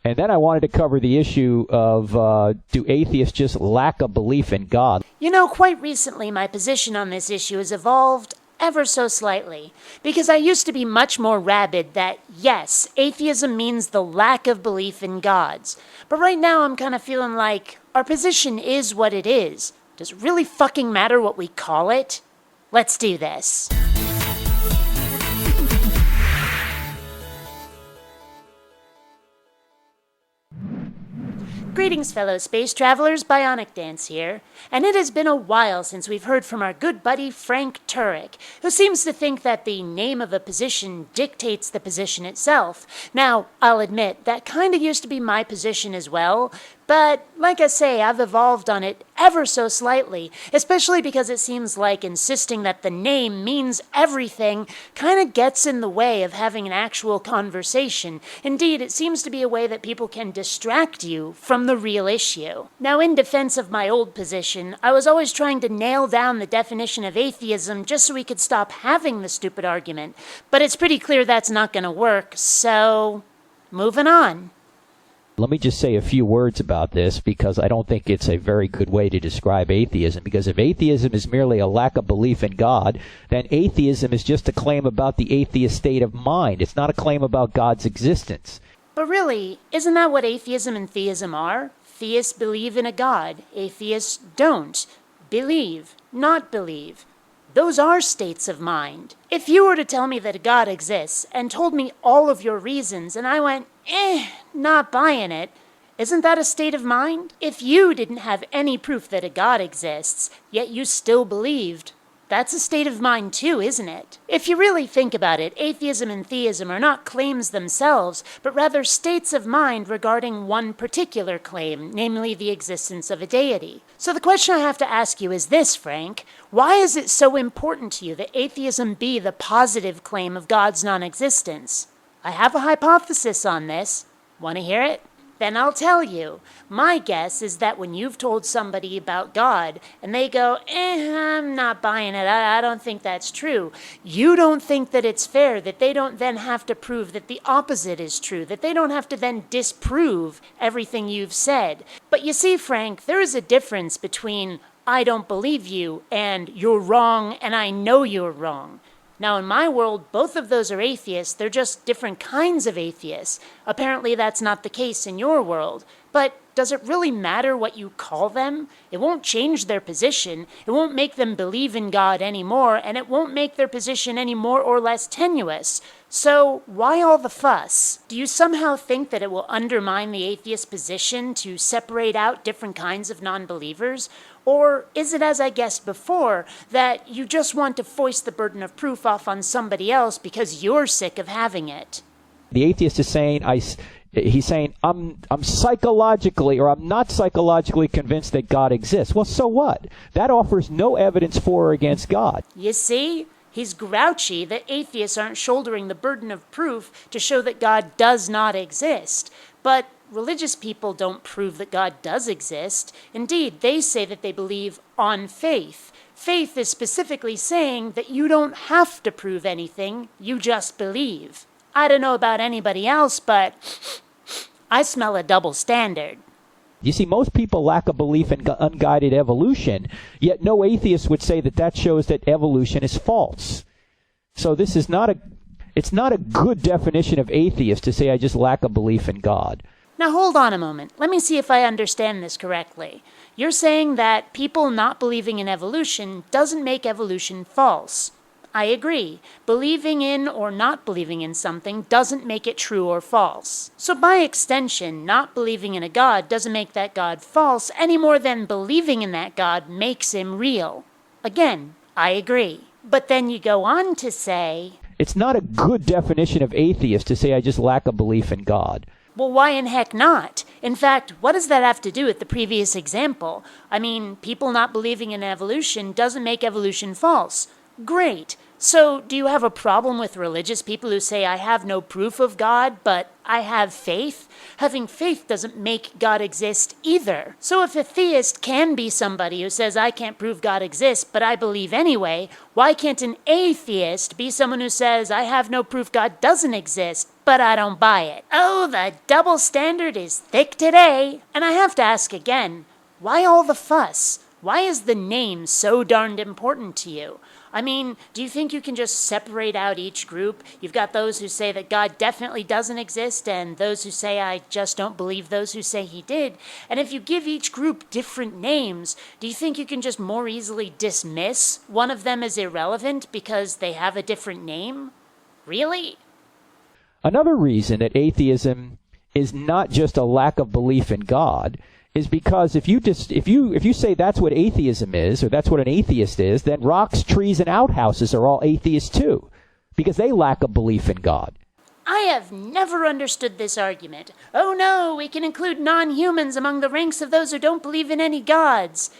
And then I wanted to cover the issue of do atheists just lack a belief in God? You know, quite recently my position on this issue has evolved ever so slightly, because I used to be much more rabid that, yes, atheism means the lack of belief in gods. But right now I'm kind of feeling like our position is what it is. Does it really fucking matter what we call it? Let's do this. Greetings, fellow space travelers, BionicDance here, and it has been a while since we've heard from our good buddy Frank Turek, who seems to think that the name of a position dictates the position itself. Now, I'll admit, that kinda used to be my position as well, but like I say, I've evolved on it ever so slightly, especially because it seems like insisting that the name means everything kind of gets in the way of having an actual conversation. Indeed, it seems to be a way that people can distract you from the real issue. Now, in defense of my old position, I was always trying to nail down the definition of atheism just so we could stop having the stupid argument, but it's pretty clear that's not going to work, so moving on. Let me just say a few words about this, because I don't think it's a very good way to describe atheism. Because if atheism is merely a lack of belief in God, then atheism is just a claim about the atheist state of mind. It's not a claim about God's existence. But really, isn't that what atheism and theism are? Theists believe in a God. Atheists don't. Believe, not believe. Those are states of mind. If you were to tell me that a God exists and told me all of your reasons and I went, not buying it, isn't that a state of mind? If you didn't have any proof that a God exists, yet you still believed, that's a state of mind too, isn't it? If you really think about it, atheism and theism are not claims themselves, but rather states of mind regarding one particular claim, namely the existence of a deity. So the question I have to ask you is this, Frank. Why is it so important to you that atheism be the positive claim of God's non-existence? I have a hypothesis on this. Want to hear it? Then I'll tell you. My guess is that when you've told somebody about God and they go, I'm not buying it, I don't think that's true, you don't think that it's fair that they don't then have to prove that the opposite is true, that they don't have to then disprove everything you've said. But you see, Frank, there is a difference between I don't believe you and you're wrong and I know you're wrong. Now, in my world, both of those are atheists. They're just different kinds of atheists. Apparently, that's not the case in your world. But does it really matter what you call them? It won't change their position. It won't make them believe in God anymore, and it won't make their position any more or less tenuous. So why all the fuss? Do you somehow think that it will undermine the atheist position to separate out different kinds of non-believers? Or is it, as I guessed before, that you just want to foist the burden of proof off on somebody else because you're sick of having it? The atheist is saying, he's saying, I'm psychologically, or I'm not psychologically convinced that God exists. Well, so what? That offers no evidence for or against God. You see? He's grouchy that atheists aren't shouldering the burden of proof to show that God does not exist. But religious people don't prove that God does exist. Indeed, they say that they believe on faith. Faith is specifically saying that you don't have to prove anything, you just believe. I don't know about anybody else, but I smell a double standard. You see, most people lack a belief in unguided evolution, yet no atheist would say that that shows that evolution is false. So this is it's not a good definition of atheist to say I just lack a belief in God. Now hold on a moment. Let me see if I understand this correctly. You're saying that people not believing in evolution doesn't make evolution false. I agree. Believing in or not believing in something doesn't make it true or false. So by extension, not believing in a God doesn't make that God false any more than believing in that God makes him real. Again, I agree. But then you go on to say, it's not a good definition of atheist to say I just lack a belief in God. Well, why in heck not? In fact, what does that have to do with the previous example? I mean, people not believing in evolution doesn't make evolution false. Great. So, do you have a problem with religious people who say, I have no proof of God, but I have faith? Having faith doesn't make God exist either. So if a theist can be somebody who says, I can't prove God exists, but I believe anyway, why can't an atheist be someone who says, I have no proof God doesn't exist, but I don't buy it? Oh, the double standard is thick today. And I have to ask again, why all the fuss? Why is the name so darned important to you? I mean, do you think you can just separate out each group? You've got those who say that God definitely doesn't exist, and those who say, I just don't believe those who say he did. And if you give each group different names, do you think you can just more easily dismiss one of them as irrelevant because they have a different name? Really? Another reason that atheism is not just a lack of belief in God is because if you say that's what atheism is, or that's what an atheist is, then rocks, trees, and outhouses are all atheists too, because they lack a belief in God. I have never understood this argument. Oh no, we can include non-humans among the ranks of those who don't believe in any gods.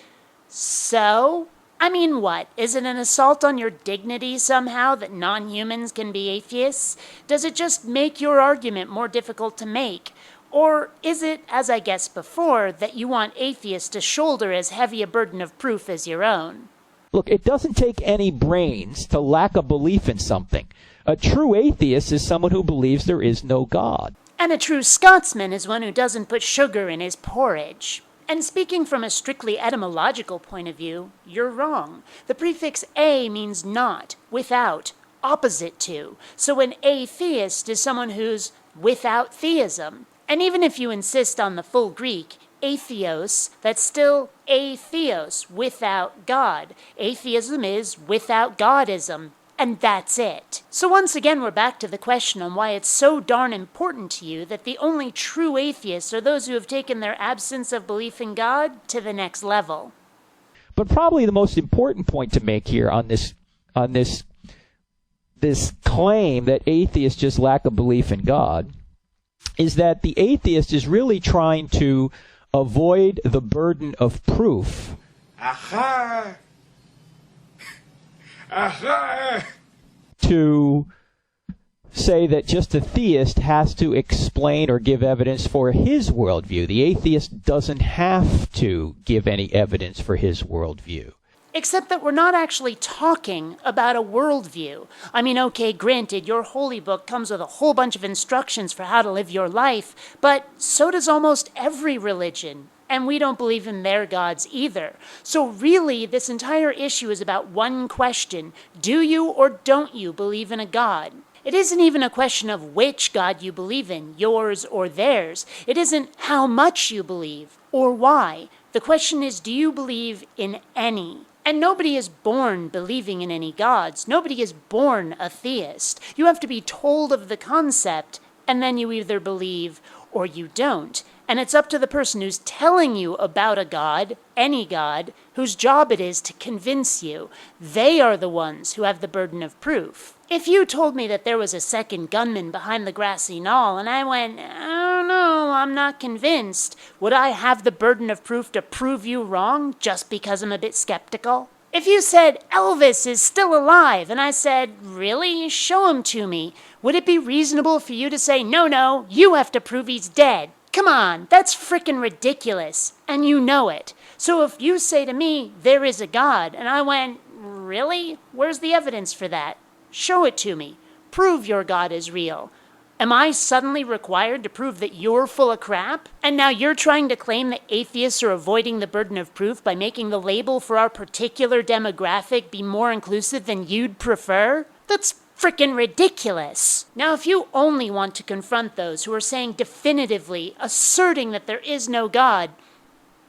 So? I mean, what? Is it an assault on your dignity somehow that non-humans can be atheists? Does it just make your argument more difficult to make? Or is it, as I guessed before, that you want atheists to shoulder as heavy a burden of proof as your own? Look, it doesn't take any brains to lack a belief in something. A true atheist is someone who believes there is no God. And a true Scotsman is one who doesn't put sugar in his porridge. And speaking from a strictly etymological point of view, you're wrong. The prefix a means not, without, opposite to. So an atheist is someone who's without theism. And even if you insist on the full Greek, atheos, that's still atheos, without God. Atheism is without Godism, and that's it. So once again, we're back to the question on why it's so darn important to you that the only true atheists are those who have taken their absence of belief in God to the next level. But probably the most important point to make here on this claim that atheists just lack a belief in God is that the atheist is really trying to avoid the burden of proof. Aha! Aha! To say that just a theist has to explain or give evidence for his worldview. The atheist doesn't have to give any evidence for his worldview. Except that we're not actually talking about a worldview. I mean, okay, granted, your holy book comes with a whole bunch of instructions for how to live your life, but so does almost every religion. And we don't believe in their gods either. So really, this entire issue is about one question. Do you or don't you believe in a god? It isn't even a question of which god you believe in, yours or theirs. It isn't how much you believe or why. The question is, do you believe in any? And nobody is born believing in any gods. Nobody is born a theist. You have to be told of the concept, and then you either believe or you don't. And it's up to the person who's telling you about a god, any god, whose job it is to convince you. They are the ones who have the burden of proof. If you told me that there was a second gunman behind the grassy knoll, and I went, I don't know, I'm not convinced, would I have the burden of proof to prove you wrong just because I'm a bit skeptical? If you said Elvis is still alive, and I said, really? Show him to me, would it be reasonable for you to say, no, you have to prove he's dead? Come on, that's frickin' ridiculous, and you know it. So if you say to me, there is a God, and I went, really? Where's the evidence for that? Show it to me. Prove your God is real. Am I suddenly required to prove that you're full of crap? And now you're trying to claim that atheists are avoiding the burden of proof by making the label for our particular demographic be more inclusive than you'd prefer? That's frickin' ridiculous. Now, if you only want to confront those who are saying definitively, asserting that there is no God,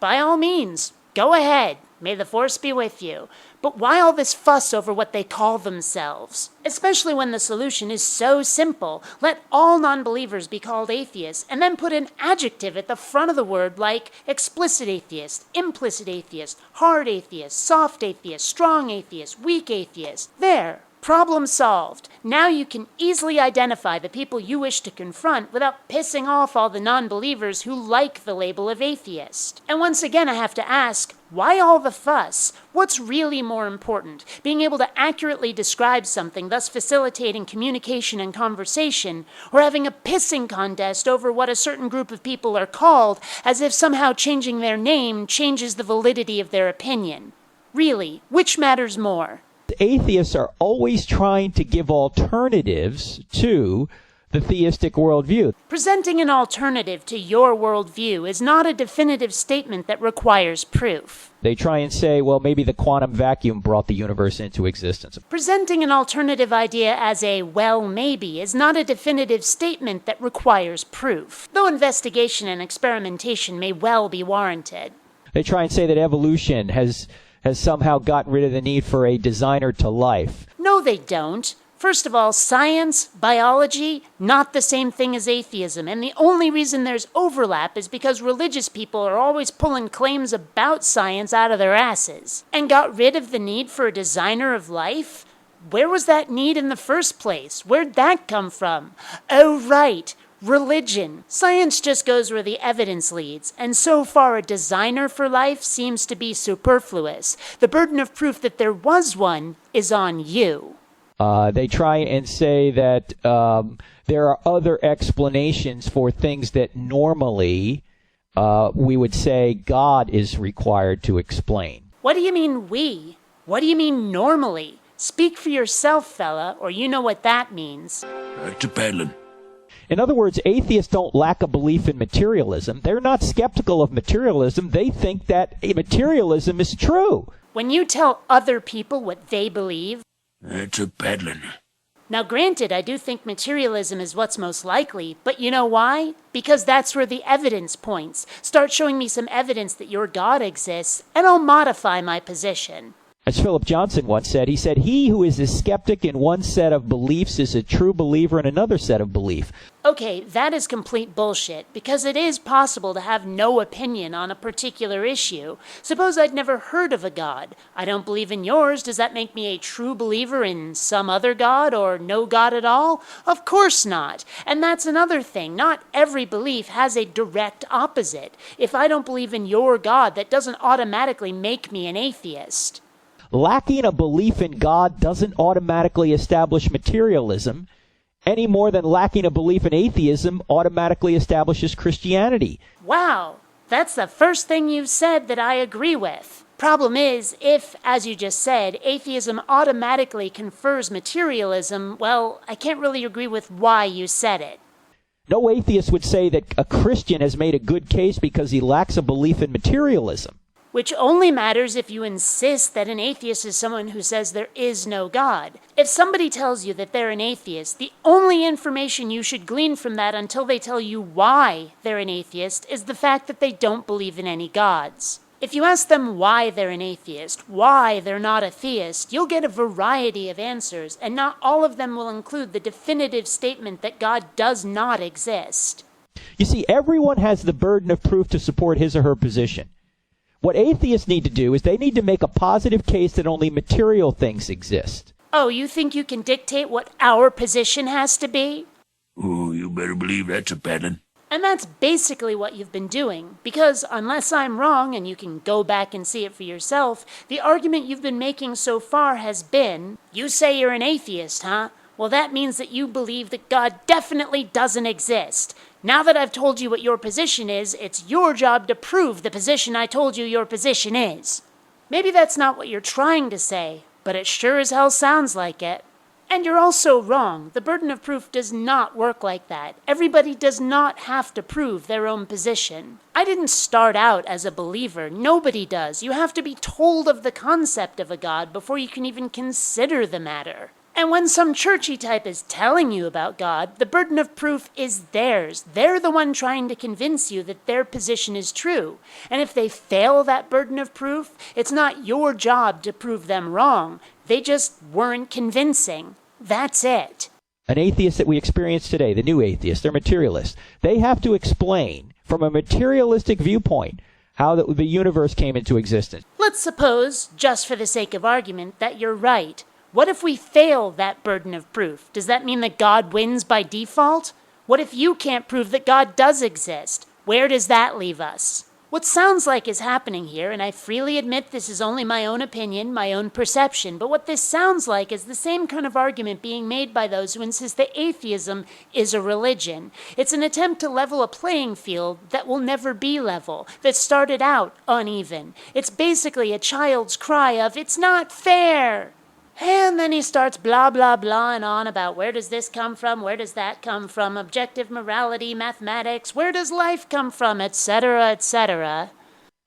by all means, go ahead. May the force be with you. But why all this fuss over what they call themselves? Especially when the solution is so simple. Let all non-believers be called atheists, and then put an adjective at the front of the word like explicit atheist, implicit atheist, hard atheist, soft atheist, strong atheist, weak atheist. There. Problem solved. Now you can easily identify the people you wish to confront without pissing off all the non-believers who like the label of atheist. And once again, I have to ask, why all the fuss? What's really more important? Being able to accurately describe something, thus facilitating communication and conversation, or having a pissing contest over what a certain group of people are called, as if somehow changing their name changes the validity of their opinion? Really, which matters more? Atheists are always trying to give alternatives to the theistic worldview. Presenting an alternative to your worldview is not a definitive statement that requires proof. They try and say, well, maybe the quantum vacuum brought the universe into existence. Presenting an alternative idea as a well, maybe is not a definitive statement that requires proof, though investigation and experimentation may well be warranted. They try and say that evolution has somehow gotten rid of the need for a designer to life. No, they don't. First of all, science, biology, not the same thing as atheism. And the only reason there's overlap is because religious people are always pulling claims about science out of their asses. And got rid of the need for a designer of life? Where was that need in the first place? Where'd that come from? Oh, right. Religion. Science just goes where the evidence leads, and so far a designer for life seems to be superfluous. The burden of proof that there was one is on you. They try and say that there are other explanations for things that normally we would say God is required to explain. What do you mean we? What do you mean normally? Speak for yourself, fella, or you know what that means. To peddling. In other words, atheists don't lack a belief in materialism. They're not skeptical of materialism. They think that materialism is true. When you tell other people what they believe... To peddling. Now granted, I do think materialism is what's most likely, but you know why? Because that's where the evidence points. Start showing me some evidence that your God exists, and I'll modify my position. As Philip Johnson once said, he said, he who is a skeptic in one set of beliefs is a true believer in another set of belief. Okay, that is complete bullshit, because it is possible to have no opinion on a particular issue. Suppose I'd never heard of a God. I don't believe in yours. Does that make me a true believer in some other God or no God at all? Of course not. And that's another thing. Not every belief has a direct opposite. If I don't believe in your God, that doesn't automatically make me an atheist. Lacking a belief in God doesn't automatically establish materialism, any more than lacking a belief in atheism automatically establishes Christianity. Wow, that's the first thing you've said that I agree with. Problem is, if, as you just said, atheism automatically confers materialism, well, I can't really agree with why you said it. No atheist would say that a Christian has made a good case because he lacks a belief in materialism. Which only matters if you insist that an atheist is someone who says there is no God. If somebody tells you that they're an atheist, the only information you should glean from that until they tell you why they're an atheist is the fact that they don't believe in any gods. If you ask them why they're an atheist, why they're not a theist, you'll get a variety of answers, and not all of them will include the definitive statement that God does not exist. You see, everyone has the burden of proof to support his or her position. What atheists need to do is they need to make a positive case that only material things exist. Oh, you think you can dictate what our position has to be? Oh, you better believe that's a peddling. And that's basically what you've been doing, because unless I'm wrong, and you can go back and see it for yourself, the argument you've been making so far has been, you say you're an atheist, huh? Well, that means that you believe that God definitely doesn't exist. Now that I've told you what your position is, it's your job to prove the position I told you your position is. Maybe that's not what you're trying to say, but it sure as hell sounds like it. And you're also wrong. The burden of proof does not work like that. Everybody does not have to prove their own position. I didn't start out as a believer. Nobody does. You have to be told of the concept of a God before you can even consider the matter. And when some churchy type is telling you about God, the burden of proof is theirs. They're the one trying to convince you that their position is true. And if they fail that burden of proof, it's not your job to prove them wrong. They just weren't convincing. That's it. An atheist that we experience today, the new atheists, they're materialists. They have to explain from a materialistic viewpoint how the universe came into existence. Let's suppose, just for the sake of argument, that you're right. What if we fail that burden of proof? Does that mean that God wins by default? What if you can't prove that God does exist? Where does that leave us? What sounds like is happening here, and I freely admit this is only my own opinion, my own perception, but what this sounds like is the same kind of argument being made by those who insist that atheism is a religion. It's an attempt to level a playing field that will never be level, that started out uneven. It's basically a child's cry of, "It's not fair!" And then he starts blah, blah, blahing on about where does this come from, where does that come from, objective morality, mathematics, where does life come from, etc., etc.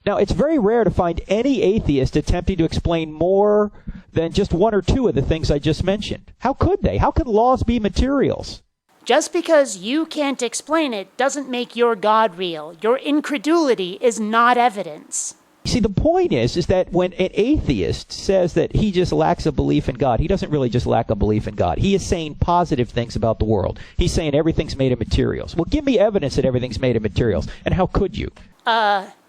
Now, it's very rare to find any atheist attempting to explain more than just one or two of the things I just mentioned. How could they? How could laws be materials? Just because you can't explain it doesn't make your God real. Your incredulity is not evidence. See, the point is that when an atheist says that he just lacks a belief in God, he doesn't really just lack a belief in God. He is saying positive things about the world. He's saying everything's made of materials. Well, give me evidence that everything's made of materials. And how could you?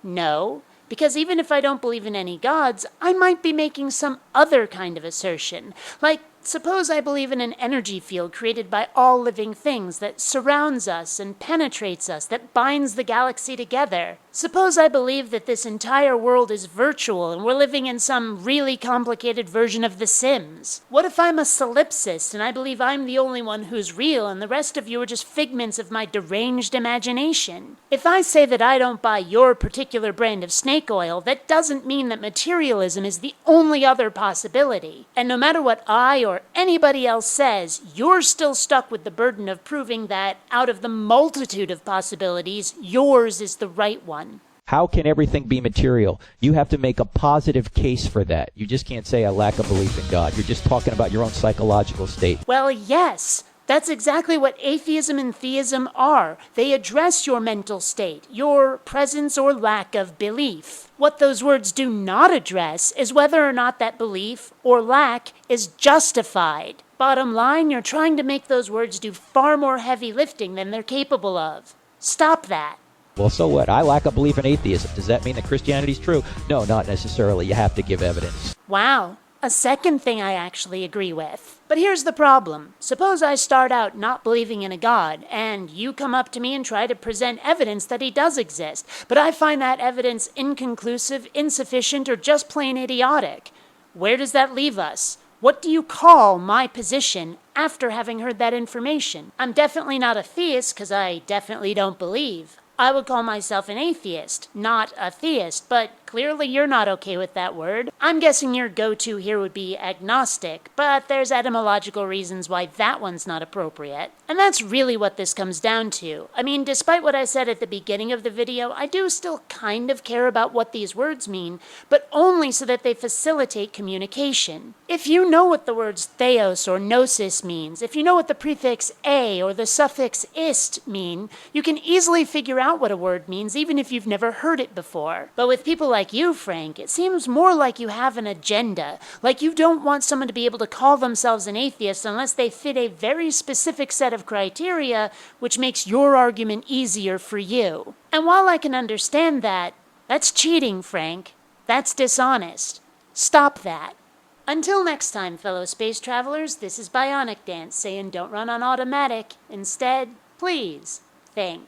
No. Because even if I don't believe in any gods, I might be making some other kind of assertion. Like, suppose I believe in an energy field created by all living things that surrounds us and penetrates us, that binds the galaxy together. Suppose I believe that this entire world is virtual and we're living in some really complicated version of The Sims. What if I'm a solipsist and I believe I'm the only one who's real and the rest of you are just figments of my deranged imagination? If I say that I don't buy your particular brand of snake oil, that doesn't mean that materialism is the only other possibility. And no matter what I or anybody else says, you're still stuck with the burden of proving that, out of the multitude of possibilities, yours is the right one. How can everything be material? You have to make a positive case for that. You just can't say I lack a belief in God. You're just talking about your own psychological state. Well, yes. That's exactly what atheism and theism are. They address your mental state, your presence or lack of belief. What those words do not address is whether or not that belief or lack is justified. Bottom line, you're trying to make those words do far more heavy lifting than they're capable of. Stop that. Well, so what? I lack a belief in atheism. Does that mean that Christianity's true? No, not necessarily. You have to give evidence. Wow. A second thing I actually agree with. But here's the problem. Suppose I start out not believing in a God, and you come up to me and try to present evidence that he does exist, but I find that evidence inconclusive, insufficient, or just plain idiotic. Where does that leave us? What do you call my position after having heard that information? I'm definitely not a theist, because I definitely don't believe. I would call myself an atheist, not a theist, but clearly you're not okay with that word. I'm guessing your go-to here would be agnostic, but there's etymological reasons why that one's not appropriate. And that's really what this comes down to. I mean, despite what I said at the beginning of the video, I do still kind of care about what these words mean, but only so that they facilitate communication. If you know what the words theos or gnosis means, if you know what the prefix a or the suffix ist mean, you can easily figure out what a word means even if you've never heard it before. But with people like you, Frank, it seems more like you have an agenda, like you don't want someone to be able to call themselves an atheist unless they fit a very specific set of criteria, which makes your argument easier for you. And while I can understand that, that's cheating, Frank. That's dishonest. Stop that. Until next time, fellow space travelers, this is BionicDance saying don't run on automatic. Instead, please think.